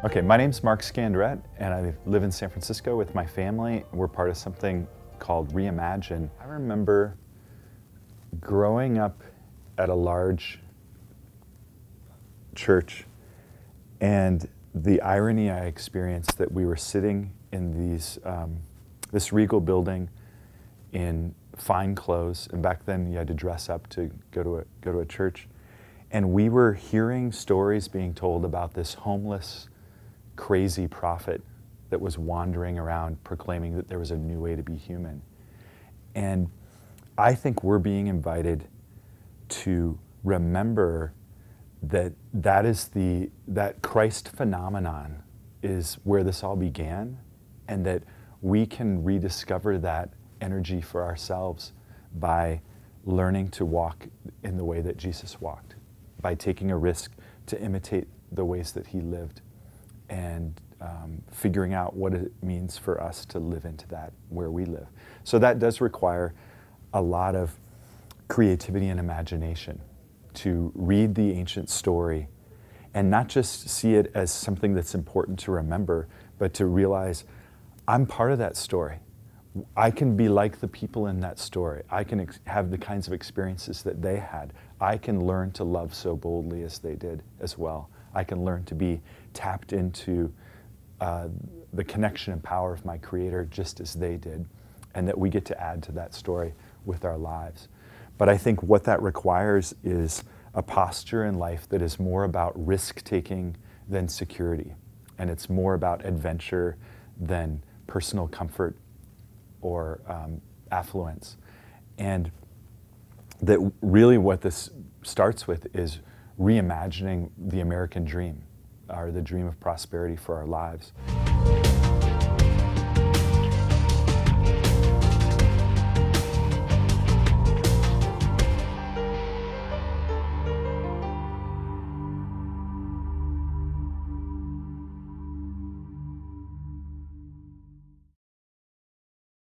Okay, my name's Mark Scandrette, and I live in San Francisco with my family. We're part of something called ReIMAGINE. I remember growing up at a large church, and the irony I experienced that we were sitting in this regal building in fine clothes, and back then you had to dress up to go to a church, and we were hearing stories being told about this homeless, crazy prophet that was wandering around proclaiming that there was a new way to be human. And I think we're being invited to remember that that Christ phenomenon is where this all began, and that we can rediscover that energy for ourselves by learning to walk in the way that Jesus walked, by taking a risk to imitate the ways that he lived, and figuring out what it means for us to live into that where we live. So that does require a lot of creativity and imagination, to read the ancient story and not just see it as something that's important to remember, but to realize I'm part of that story. I can be like the people in that story. I can have the kinds of experiences that they had. I can learn to love so boldly as they did as well. I can learn to be tapped into the connection and power of my Creator just as they did, and that we get to add to that story with our lives. But I think what that requires is a posture in life that is more about risk-taking than security, and it's more about adventure than personal comfort or affluence. And that really what this starts with is reimagining the American dream, or the dream of prosperity for our lives.